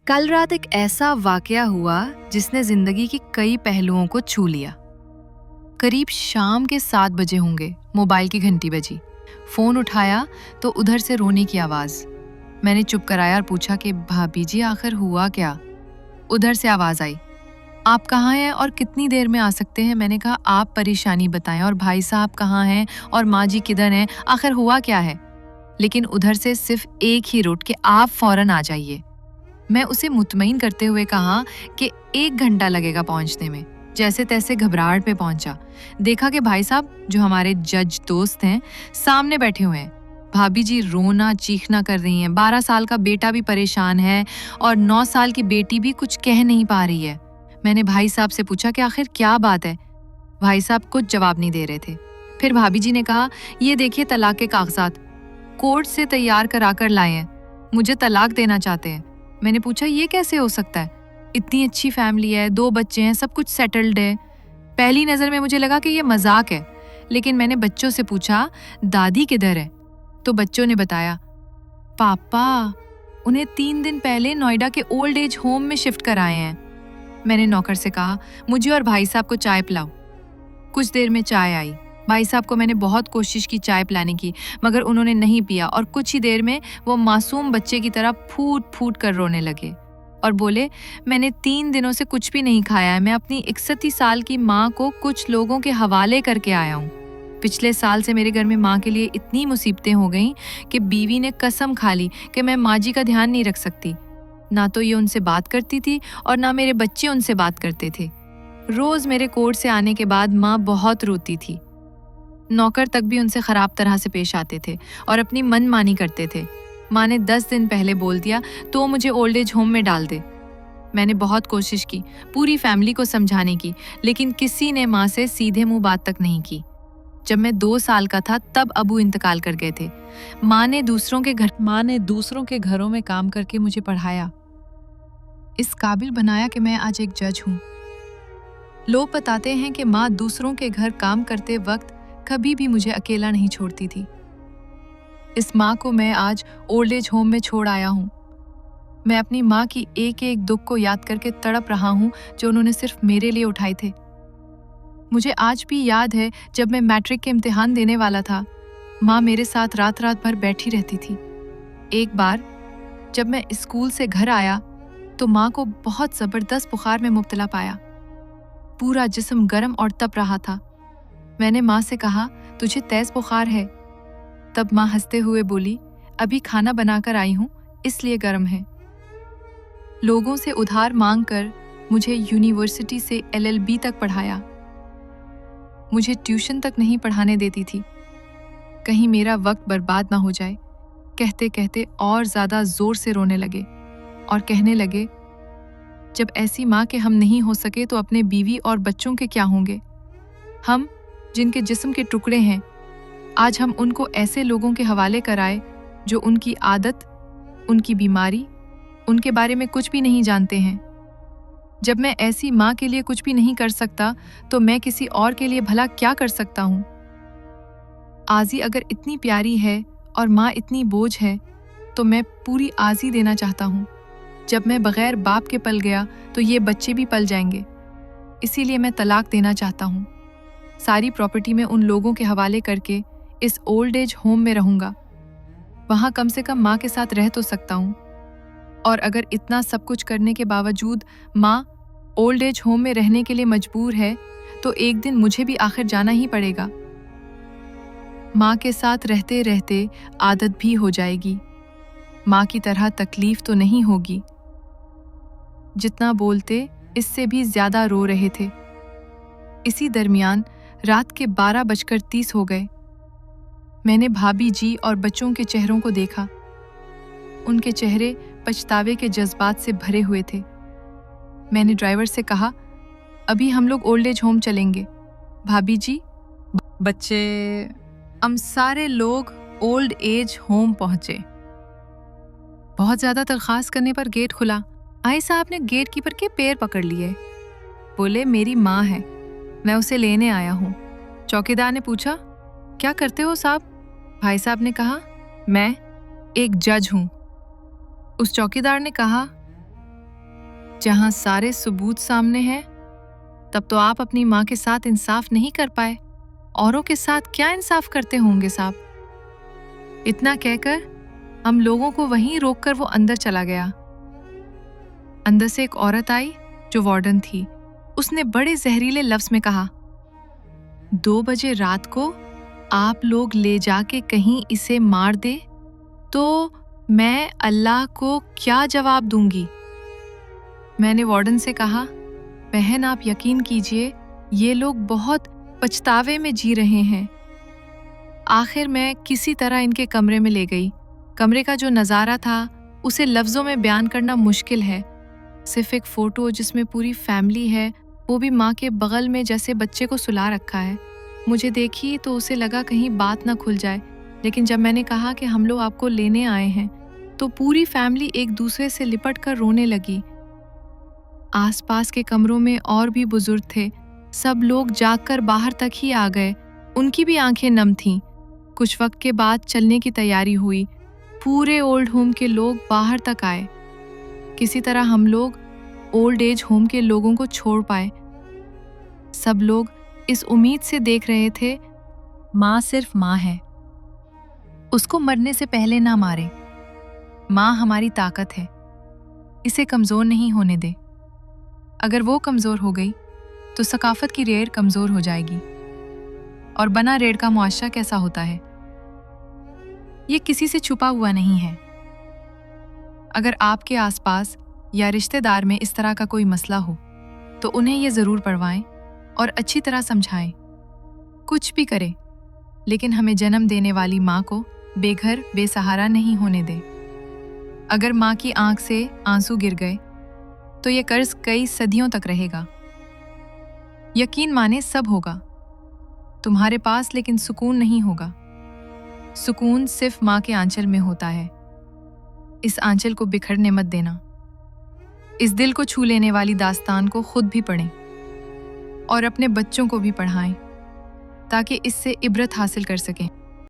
कल रात एक ऐसा वाकया हुआ जिसने जिंदगी की कई पहलुओं को छू लिया। करीब शाम के 7 बजे होंगे, मोबाइल की घंटी बजी। फोन उठाया तो उधर से रोने की आवाज। मैंने चुप कराया और पूछा कि भाभी जी आखिर हुआ क्या। उधर से आवाज आई, आप कहाँ हैं और कितनी देर में आ सकते हैं। मैंने कहा आप परेशानी बताएं और भाई साहब कहाँ हैं और माँ जी किधर हैं, आखिर हुआ क्या है। लेकिन उधर से सिर्फ एक ही रूट कि आप फौरन आ जाइए। मैं उसे मुतमईन करते हुए कहा कि 1 घंटा लगेगा पहुंचने में। जैसे तैसे घबराहट में पहुंचा। देखा कि भाई साहब जो हमारे जज दोस्त हैं सामने बैठे हुए हैं। भाभी जी रोना चीखना कर रही हैं। 12 साल का बेटा भी परेशान है और 9 साल की बेटी भी कुछ कह नहीं पा रही है। मैंने भाई साहब से पूछा कि आखिर क्या बात है। भाई साहब कुछ जवाब नहीं दे रहे थे। फिर भाभी जी ने कहा, ये देखिए तलाक के कागजात कोर्ट से तैयार करा कर लाए हैं, मुझे तलाक देना चाहते हैं। मैंने पूछा ये कैसे हो सकता है, इतनी अच्छी फैमिली है, 2 बच्चे हैं, सब कुछ सेटल्ड है। पहली नजर में मुझे लगा कि ये मजाक है, लेकिन मैंने बच्चों से पूछा दादी किधर है। तो बच्चों ने बताया, पापा उन्हें 3 दिन पहले नोएडा के ओल्ड एज होम में शिफ्ट कराए हैं। मैंने नौकर से कहा, मुझे और भाई साहब को चाय पिलाओ। कुछ देर में चाय आई। भाई साहब को मैंने बहुत कोशिश की चाय पिलाने की, मगर उन्होंने नहीं पिया और कुछ ही देर में वो मासूम बच्चे की तरह फूट फूट कर रोने लगे और बोले, मैंने 3 दिनों से कुछ भी नहीं खाया है। मैं अपनी 61 साल की माँ को कुछ लोगों के हवाले करके आया हूँ। पिछले साल से मेरे घर में माँ के लिए इतनी मुसीबतें हो गईं कि बीवी ने कसम खा ली कि मैं माँ जी का ध्यान नहीं रख सकती। ना तो ये उनसे बात करती थी और ना मेरे बच्चे उनसे बात करते थे। रोज मेरे कोर्ट से आने के बाद माँ बहुत रोती थी। नौकर तक भी उनसे खराब तरह से पेश आते थे और अपनी मनमानी करते थे। माँ ने 10 दिन पहले बोल दिया तो मुझे ओल्ड एज होम में डाल दे। मैंने बहुत कोशिश की पूरी फैमिली को समझाने की, लेकिन किसी ने माँ से सीधे मुंह बात तक नहीं की। जब मैं 2 साल का था तब अबू इंतकाल कर गए थे। माँ ने दूसरों के घरों में काम करके मुझे पढ़ाया, इस काबिल बनाया कि मैं आज एक जज हूँ। लोग बताते हैं कि माँ दूसरों के घर काम करते वक्त कभी भी मुझे अकेला नहीं छोड़ती थी। इस माँ को मैं आज ओल्ड एज होम में छोड़ आया हूँ। मैं अपनी माँ की एक एक दुख को याद करके तड़प रहा हूँ जो उन्होंने सिर्फ मेरे लिए उठाए थे। मुझे आज भी याद है जब मैं मैट्रिक के इम्तिहान देने वाला था, माँ मेरे साथ रात रात भर बैठी रहती थी। एक बार जब मैं स्कूल से घर आया तो माँ को बहुत जबरदस्त बुखार में मुब्तला पाया। पूरा जिस्म गर्म और तप रहा था। मैंने माँ से कहा, तुझे तेज बुखार है। तब माँ हंसते हुए बोली, अभी खाना बनाकर आई हूँ इसलिए गर्म है। लोगों से उधार मांगकर मुझे यूनिवर्सिटी से LLB तक पढ़ाया। मुझे ट्यूशन तक नहीं पढ़ाने देती थी, कहीं मेरा वक्त बर्बाद ना हो जाए। कहते कहते और ज्यादा जोर से रोने लगे और कहने लगे, जब ऐसी माँ के हम नहीं हो सके तो अपने बीवी और बच्चों के क्या होंगे। हम जिनके जिस्म के टुकड़े हैं, आज हम उनको ऐसे लोगों के हवाले कराए जो उनकी आदत, उनकी बीमारी, उनके बारे में कुछ भी नहीं जानते हैं। जब मैं ऐसी माँ के लिए कुछ भी नहीं कर सकता तो मैं किसी और के लिए भला क्या कर सकता हूँ। आजी अगर इतनी प्यारी है और माँ इतनी बोझ है तो मैं पूरी आजी देना चाहता हूँ। जब मैं बगैर बाप के पल गया तो ये बच्चे भी पल जाएंगे। इसीलिए मैं तलाक देना चाहता हूँ। सारी प्रॉपर्टी में उन लोगों के हवाले करके इस ओल्ड एज होम में रहूंगा। वहां कम से कम माँ के साथ रह तो सकता हूँ। और अगर इतना सब कुछ करने के बावजूद माँ ओल्ड एज होम में रहने के लिए मजबूर है तो एक दिन मुझे भी आखिर जाना ही पड़ेगा। माँ के साथ रहते रहते आदत भी हो जाएगी। माँ की तरह तकलीफ तो नहीं होगी। जितना बोलते इससे भी ज्यादा रो रहे थे। इसी दरमियान रात के 12:30 हो गए। मैंने भाभी जी और बच्चों के चेहरों को देखा। उनके चेहरे पछतावे के जज्बात से भरे हुए थे। मैंने ड्राइवर से कहा, अभी हम लोग ओल्ड एज होम चलेंगे। भाभी जी, बच्चे, हम सारे लोग ओल्ड एज होम पहुंचे। बहुत ज्यादा दरखास्त करने पर गेट खुला। आई साहब ने गेट कीपर के पैर पकड़ लिए। बोले, मेरी माँ है, मैं उसे लेने आया हूँ। चौकीदार ने पूछा, क्या करते हो साहब? भाई साहब ने कहा, मैं एक जज हूँ। उस चौकीदार ने कहा, जहां सारे सबूत सामने हैं, तब तो आप अपनी माँ के साथ इंसाफ नहीं कर पाए। औरों के साथ क्या इंसाफ करते होंगे साहब। इतना कहकर हम लोगों को वहीं रोककर वो अंदर चला गया। अंदर से एक औरत आई जो वार्डन थी। उसने बड़े जहरीले लफ्ज में कहा, 2 बजे रात को आप लोग ले जाके कहीं इसे मार दे तो मैं अल्लाह को क्या जवाब दूंगी। मैंने वार्डन से कहा, बहन आप यकीन कीजिए, ये लोग बहुत पछतावे में जी रहे हैं। आखिर मैं किसी तरह इनके कमरे में ले गई। कमरे का जो नज़ारा था उसे लफ्ज़ों में बयान करना मुश्किल है। सिर्फ एक फ़ोटो जिसमें पूरी फैमिली है, वो भी माँ के बगल में जैसे बच्चे को सुला रखा है। मुझे देखी तो उसे लगा कहीं बात ना खुल जाए, लेकिन जब मैंने कहा कि हम लोग आपको लेने आए हैं तो पूरी फैमिली एक दूसरे से लिपट कर रोने लगी। आसपास के कमरों में और भी बुजुर्ग थे। सब लोग जागकर बाहर तक ही आ गए। उनकी भी आंखें नम थीं। कुछ वक्त के बाद चलने की तैयारी हुई। पूरे ओल्ड होम के लोग बाहर तक आए। किसी तरह हम लोग ओल्ड एज होम के लोगों को छोड़ पाए। सब लोग इस उम्मीद से देख रहे थे, माँ सिर्फ माँ है, उसको मरने से पहले ना मारे। माँ हमारी ताकत है, इसे कमज़ोर नहीं होने दे। अगर वो कमज़ोर हो गई तो सकाफत की रेड़ कमज़ोर हो जाएगी। और बना रेड़ का मुआशरा कैसा होता है, ये किसी से छुपा हुआ नहीं है। अगर आपके आसपास या रिश्तेदार में इस तरह का कोई मसला हो तो उन्हें ये ज़रूर पढ़वाएं और अच्छी तरह समझाएं। कुछ भी करें, लेकिन हमें जन्म देने वाली माँ को बेघर बेसहारा नहीं होने दें। अगर माँ की आंख से आंसू गिर गए तो ये कर्ज कई सदियों तक रहेगा। यकीन माने सब होगा तुम्हारे पास, लेकिन सुकून नहीं होगा। सुकून सिर्फ माँ के आंचल में होता है। इस आंचल को बिखरने मत देना। इस दिल को छू लेने वाली दास्तान को खुद भी पढ़ें और अपने बच्चों को भी पढ़ाएं ताकि इससे इबरत हासिल कर सकें।